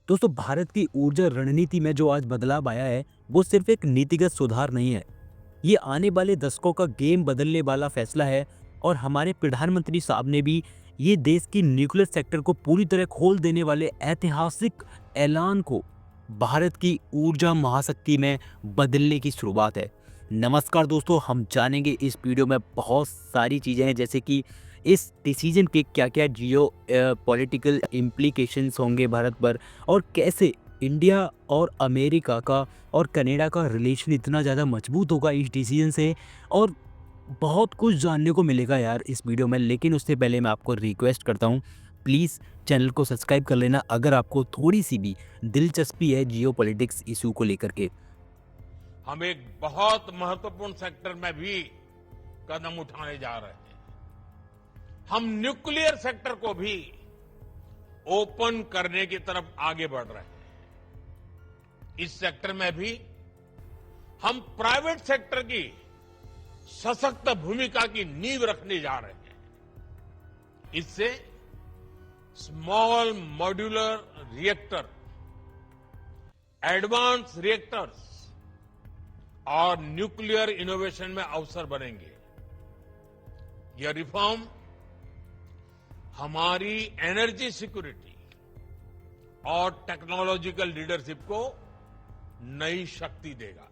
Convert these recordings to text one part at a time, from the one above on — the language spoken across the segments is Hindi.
दोस्तों, भारत की ऊर्जा रणनीति में जो आज बदलाव आया है, वो सिर्फ एक नीतिगत सुधार नहीं है। ये आने वाले दशकों का गेम बदलने वाला फैसला है। और हमारे प्रधानमंत्री साहब ने भी ये देश की न्यूक्लियर सेक्टर को पूरी तरह खोल देने वाले ऐतिहासिक ऐलान को भारत की ऊर्जा महाशक्ति में बदलने की शुरुआत है। नमस्कार दोस्तों, हम जानेंगे इस वीडियो में बहुत सारी चीज़ें हैं, जैसे कि इस डिसीजन के क्या-क्या जियो पॉलिटिकल इम्प्लीकेशंस होंगे भारत पर, और कैसे इंडिया और अमेरिका का और कनाडा का रिलेशन इतना ज़्यादा मजबूत होगा इस डिसीजन से। और बहुत कुछ जानने को मिलेगा यार इस वीडियो में। लेकिन उससे पहले मैं आपको रिक्वेस्ट करता हूँ, प्लीज़ चैनल को सब्सक्राइब कर लेना अगर आपको थोड़ी सी भी दिलचस्पी है जियो पॉलिटिक्स इशू को लेकर के। हम एक बहुत महत्वपूर्ण सेक्टर में भी कदम उठाने जा रहे हैं। हम न्यूक्लियर सेक्टर को भी ओपन करने की तरफ आगे बढ़ रहे हैं। इस सेक्टर में भी हम प्राइवेट सेक्टर की सशक्त भूमिका की नींव रखने जा रहे हैं। इससे small modular reactor, advance reactors और न्यूक्लियर इनोवेशन में अवसर बनेंगे। यह रिफॉर्म हमारी एनर्जी सिक्योरिटी और टेक्नोलॉजिकल लीडरशिप को नई शक्ति देगा।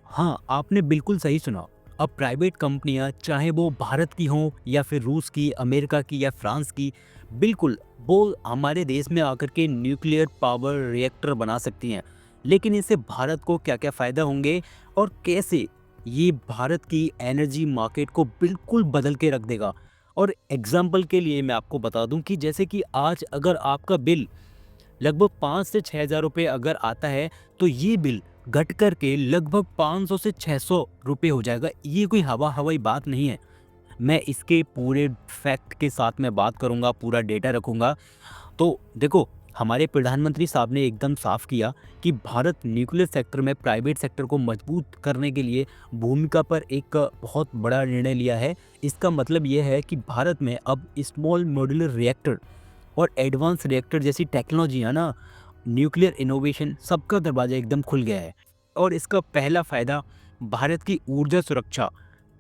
हाँ, आपने बिल्कुल सही सुना। अब प्राइवेट कंपनियां, चाहे वो भारत की हों या फिर रूस की, अमेरिका की या फ्रांस की, बिल्कुल वो हमारे देश में आकर के न्यूक्लियर पावर रिएक्टर बना सकती हैं। लेकिन इससे भारत को क्या क्या फ़ायदा होंगे और कैसे ये भारत की एनर्जी मार्केट को बिल्कुल बदल के रख देगा। और एग्जाम्पल के लिए मैं आपको बता दूं कि जैसे कि आज अगर आपका बिल लगभग 5 से 6 हज़ार रुपये अगर आता है, तो ये बिल घट कर के लगभग 500 से 600 रुपये हो जाएगा। ये कोई हवाई बात नहीं है। मैं इसके पूरे फैक्ट के साथ में बात करूंगा, पूरा डेटा रखूंगा। तो देखो, हमारे प्रधानमंत्री साहब ने एकदम साफ किया कि भारत न्यूक्लियर सेक्टर में प्राइवेट सेक्टर को मजबूत करने के लिए भूमिका पर एक बहुत बड़ा निर्णय लिया है। इसका मतलब यह है कि भारत में अब स्मॉल मॉड्यूलर रिएक्टर और एडवांस रिएक्टर जैसी टेक्नोलॉजी है ना, न्यूक्लियर इनोवेशन, सबका दरवाज़ा एकदम खुल गया है। और इसका पहला फ़ायदा, भारत की ऊर्जा सुरक्षा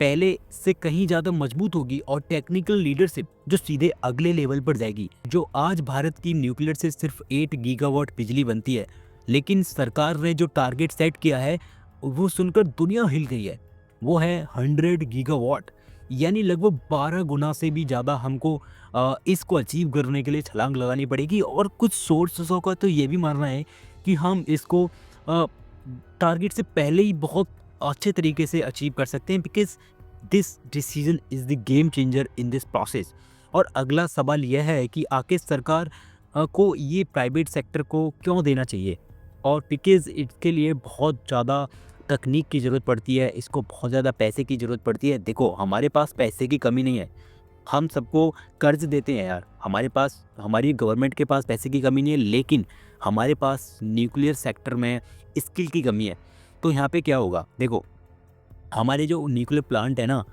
पहले से कहीं ज़्यादा मजबूत होगी और टेक्निकल लीडरशिप जो सीधे अगले लेवल पर जाएगी। जो आज भारत की न्यूक्लियर से सिर्फ 8 गीगावाट बिजली बनती है, लेकिन सरकार ने जो टारगेट सेट किया है वो सुनकर दुनिया हिल गई है। वो है 100 गीगावाट, यानी लगभग 12 गुना से भी ज़्यादा हमको इसको अचीव करने के लिए छलांग लगानी पड़ेगी। और कुछ सोर्सेसों का तो ये भी मानना है कि हम इसको टारगेट से पहले ही बहुत अच्छे तरीके से अचीव कर सकते हैं, because this decision is the game changer in this process. और अगला सवाल यह है कि आखिर सरकार को ये प्राइवेट सेक्टर को क्यों देना चाहिए। और बिकॉज इसके लिए बहुत ज़्यादा तकनीक की ज़रूरत पड़ती है, इसको बहुत ज़्यादा पैसे की ज़रूरत पड़ती है। देखो, हमारे पास पैसे की कमी नहीं है, हम सबको कर्ज देते हैं यार, हमारे पास, हमारी गवर्नमेंट के पास पैसे की कमी नहीं है। लेकिन हमारे पास न्यूक्लियर सेक्टर में स्किल की कमी है। तो यहाँ पे क्या होगा, देखो, हमारे जो न्यूक्लियर प्लांट है ना,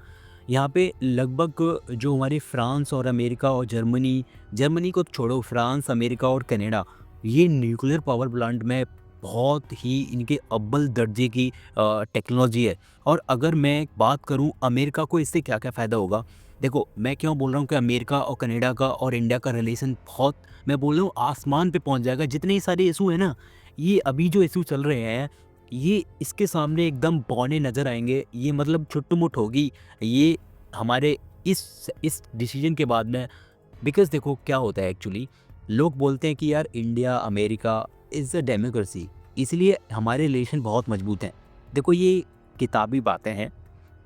यहाँ पे लगभग जो हमारे फ्रांस और अमेरिका और जर्मनी को छोड़ो, फ्रांस, अमेरिका और कनाडा, ये न्यूक्लियर पावर प्लांट में बहुत ही इनके अव्वल दर्जे की टेक्नोलॉजी है। और अगर मैं बात करूँ अमेरिका को इससे क्या क्या फ़ायदा होगा, देखो, मैं क्यों बोल रहा हूँ कि अमेरिका और कनाडा का और इंडिया का रिलेशन बहुत, मैं बोल रहा हूँ, आसमान पे पहुँच जाएगा। जितने सारे इशू है ना, ये अभी जो इशू चल रहे हैं, ये इसके सामने एकदम बौने नज़र आएंगे। ये मतलब छुट्टुमुट होगी ये हमारे इस डिसीजन के बाद में। बिकॉज देखो क्या होता है एक्चुअली, लोग बोलते हैं कि यार India America is a democracy, इसलिए हमारे रिलेशन बहुत मजबूत हैं। देखो, ये किताबी बातें हैं।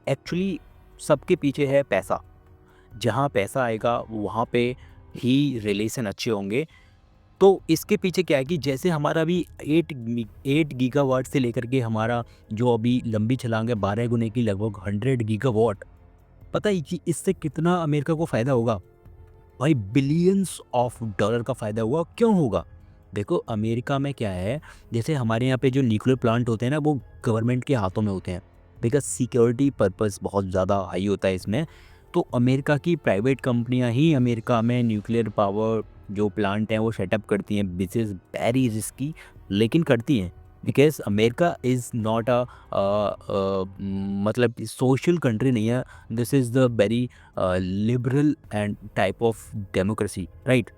एक्चुअली सबके पीछे है पैसा। जहाँ पैसा आएगा वहाँ पे ही रिलेशन अच्छे होंगे। तो इसके पीछे क्या है कि जैसे हमारा अभी 8 गीगावाट से लेकर के हमारा जो अभी लंबी छलांग है 12 गुने की, लगभग 100 गीगावाट। पता है कि इससे कितना अमेरिका को फ़ायदा होगा? भाई, बिलियंस ऑफ डॉलर का फ़ायदा हुआ। क्यों होगा? देखो, अमेरिका में क्या है, जैसे हमारे यहाँ पे जो न्यूक्लियर प्लांट होते हैं ना, वो गवर्नमेंट के हाथों में होते हैं, बिकॉज सिक्योरिटी पर्पस बहुत ज़्यादा हाई होता है इसमें। तो अमेरिका की प्राइवेट कंपनियां ही अमेरिका में न्यूक्लियर पावर जो प्लांट हैं वो सेटअप करती हैं, विच इज़ वेरी रिस्की, लेकिन करती हैं because America is not a मतलब सोशल कंट्री नहीं है, this is the very liberal and type of democracy, right.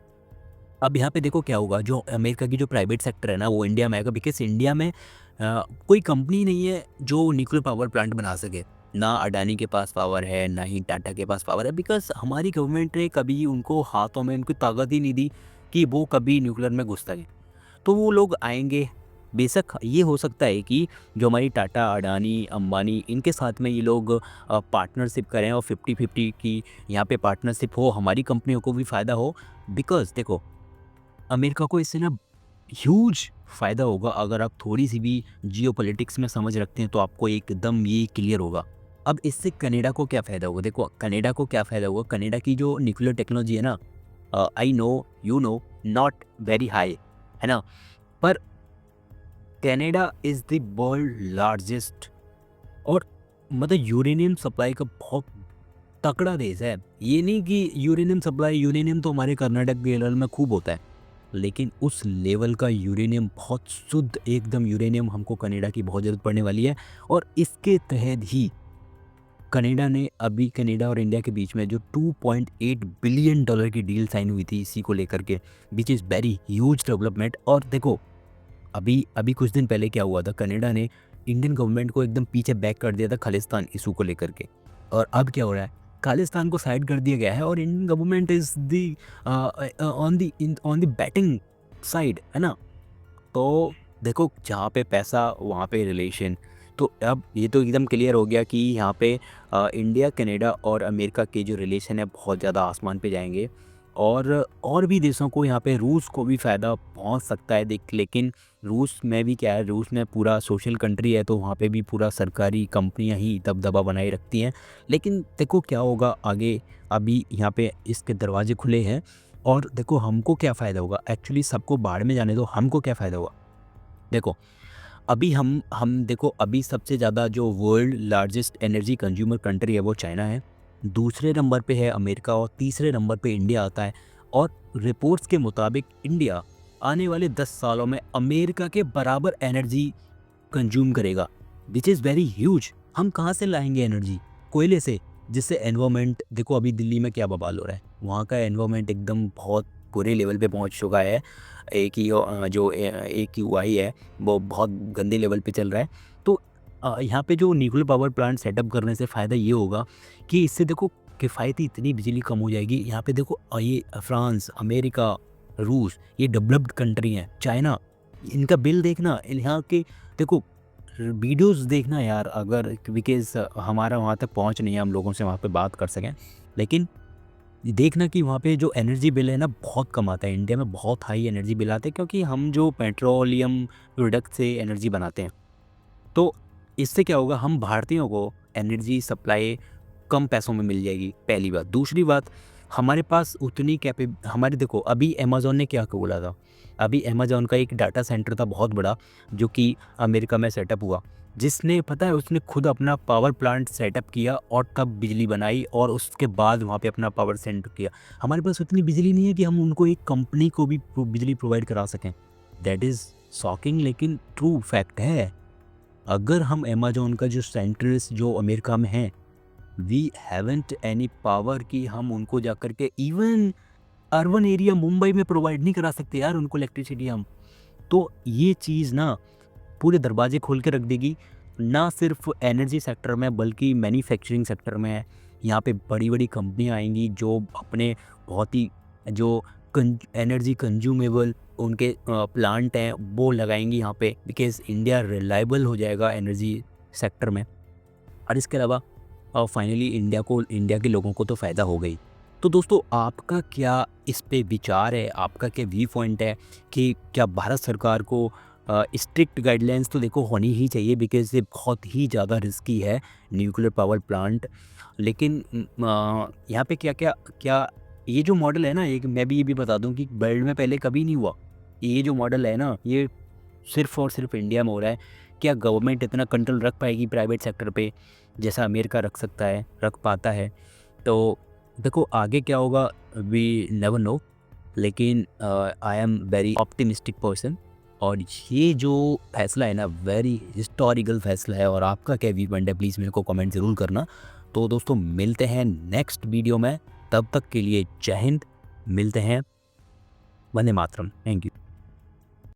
अब यहाँ पे देखो क्या होगा, जो अमेरिका की जो प्राइवेट सेक्टर है ना वो इंडिया में आएगा, बिकॉज इंडिया में कोई कंपनी नहीं है जो न्यूक्लियर पावर प्लांट बना सके। ना अडानी के पास पावर है, ना ही टाटा के पास पावर है, बिकॉज हमारी गवर्नमेंट ने कभी उनको हाथों में उनको ताकत ही नहीं दी कि वो कभी न्यूक्लियर में घुस सके। तो वो लोग आएंगे, बेशक ये हो सकता है कि जो हमारी टाटा, अडानी, अंबानी, इनके साथ में ये लोग पार्टनरशिप करें और 50-50 की यहाँ पे पार्टनरशिप हो, हमारी कंपनियों को भी फ़ायदा हो। बिकॉज देखो अमेरिका को इससे ना ह्यूज फ़ायदा होगा, अगर आप थोड़ी-सी भी जियोपॉलिटिक्स में समझ रखते हैं तो आपको एकदम ये क्लियर होगा। अब इससे कनाडा को क्या फ़ायदा होगा? देखो कनाडा को क्या फ़ायदा होगा, कनाडा की जो न्यूक्लियर टेक्नोलॉजी है ना, I know, you know, not very high, है ना? पर Canada is the world largest और मतलब यूरेनियम सप्लाई का बहुत तगड़ा देश है। ये नहीं कि यूरेनियम सप्लाई, यूरेनियम तो हमारे कर्नाटक केरल में खूब होता है, लेकिन उस लेवल का यूरेनियम, बहुत शुद्ध एकदम यूरेनियम हमको कनाडा की बहुत ज़रूरत पड़ने वाली है। और इसके तहत ही कनाडा ने अभी, कनाडा और इंडिया के बीच में जो $2.8 बिलियन की डील साइन हुई थी इसी को लेकर के, which is very huge development. और देखो अभी अभी कुछ दिन पहले क्या हुआ था, कनाडा ने इंडियन गवर्नमेंट को एकदम पीछे बैक कर दिया था खालिस्तान इशू को लेकर के। और अब क्या हो रहा है, खालिस्तान को साइड कर दिया गया है और Indian government is the on the batting side, है ना। तो देखो जहाँ पे पैसा वहाँ पे रिलेशन, तो अब ये तो एकदम क्लियर हो गया कि यहाँ पे इंडिया, कनाडा और अमेरिका के जो रिलेशन है बहुत ज़्यादा आसमान पे जाएंगे। और भी देशों को, यहाँ पे रूस को भी फ़ायदा पहुँच सकता है देख, लेकिन रूस में भी क्या है, रूस में पूरा सोशल कंट्री है तो वहाँ पे भी पूरा सरकारी कंपनियाँ ही दबदबा बनाए रखती हैं। लेकिन देखो क्या होगा आगे, अभी यहाँ पे इसके दरवाजे खुले हैं। और देखो हमको क्या फ़ायदा होगा, एक्चुअली सबको बाढ़ में जाने दो, हमको क्या फ़ायदा होगा। देखो अभी हम देखो अभी सबसे ज़्यादा जो world largest energy consumer country है वो चाइना है, दूसरे नंबर पे है अमेरिका और तीसरे नंबर पे इंडिया आता है। और रिपोर्ट्स के मुताबिक इंडिया आने वाले 10 सालों में अमेरिका के बराबर एनर्जी कंज्यूम करेगा, विच इज़ वेरी ह्यूज। हम कहाँ से लाएंगे एनर्जी? कोयले से, जिससे एनवायरमेंट, देखो अभी दिल्ली में क्या बवाल हो रहा है, वहाँ का एनवायरमेंट एकदम बहुत बुरे लेवल पे पहुँच चुका है। जो AQI है वो बहुत गंदे लेवल पे चल रहा है। तो यहाँ पे जो न्यूक्लियर पावर प्लांट सेटअप करने से फ़ायदा ये होगा कि इससे देखो किफ़ायती इतनी बिजली कम हो जाएगी। यहाँ पे देखो ये फ्रांस, अमेरिका, रूस, ये डेवलप्ड कंट्री हैं, चाइना, इनका बिल देखना, यहाँ के देखो वीडियोस देखना यार, अगर बिकॉज़ हमारा वहाँ तक पहुँच नहीं है, हम लोगों से वहाँ पे बात कर सकें। लेकिन देखना कि वहाँ पे जो एनर्जी बिल है ना बहुत कम आता है। इंडिया में बहुत हाई एनर्जी बिल आते हैं क्योंकि हम जो पेट्रोलियम प्रोडक्ट से एनर्जी बनाते हैं। तो इससे क्या होगा, हम भारतीयों को एनर्जी सप्लाई कम पैसों में मिल जाएगी, पहली बात। दूसरी बात, हमारे पास उतनी हमारे देखो अभी अमेज़न ने क्या बोला था, अभी अमेज़न का एक डाटा सेंटर था बहुत बड़ा जो कि अमेरिका में सेटअप हुआ, जिसने पता है उसने खुद अपना पावर प्लांट सेटअप किया और तब बिजली बनाई और उसके बाद वहाँ पे अपना पावर सेंटर किया। हमारे पास उतनी बिजली नहीं है कि हम उनको एक कंपनी को भी बिजली प्रोवाइड करा सकें। दैट इज़ शॉकिंग लेकिन ट्रू फैक्ट है। अगर हम अमेज़न का जो सेंटर्स जो अमेरिका में हैं, वी हैवंट एनी पावर कि हम उनको जाकर के इवन अर्बन एरिया मुंबई में प्रोवाइड नहीं करा सकते यार उनको इलेक्ट्रिसिटी हम। तो ये चीज़ ना पूरे दरवाजे खोल के रख देगी, ना सिर्फ एनर्जी सेक्टर में बल्कि मैन्युफैक्चरिंग सेक्टर में। यहाँ पे बड़ी-बड़ी कंपनियाँ आएँगी जो अपने बहुत ही जो एनर्जी कंज्यूमेबल उनके प्लांट हैं वो लगाएंगी यहाँ पे, बिकॉज़ इंडिया रिलायबल हो जाएगा एनर्जी सेक्टर में। और इसके अलावा फाइनली इंडिया के लोगों को तो फ़ायदा हो गई। तो दोस्तों आपका क्या इस पे विचार है, आपका क्या व्यू पॉइंट है कि क्या भारत सरकार को स्ट्रिक्ट गाइडलाइंस तो देखो होनी ही चाहिए, बिकॉज़ ये बहुत ही ज़्यादा रिस्की है न्यूक्लियर पावर प्लांट। लेकिन यहाँ पे क्या ये जो मॉडल है ना, एक मैं भी ये भी बता दूँ कि वर्ल्ड में पहले कभी नहीं हुआ। ये जो मॉडल है ना, ये सिर्फ़ और सिर्फ इंडिया में हो रहा है। क्या गवर्नमेंट इतना कंट्रोल रख पाएगी प्राइवेट सेक्टर पे जैसा अमेरिका रख सकता है, रख पाता है? तो देखो आगे क्या होगा, वी नेवर नो। लेकिन I am very optimistic person और ये जो फैसला है ना वेरी हिस्टोरिकल फैसला है। और आपका क्या व्यू पॉइंट है प्लीज़ मेरे को कमेंट ज़रूर करना। तो दोस्तों मिलते हैं नेक्स्ट वीडियो में, तब तक के लिए जय हिंद, मिलते हैं, वंदे मातरम, थैंक यू।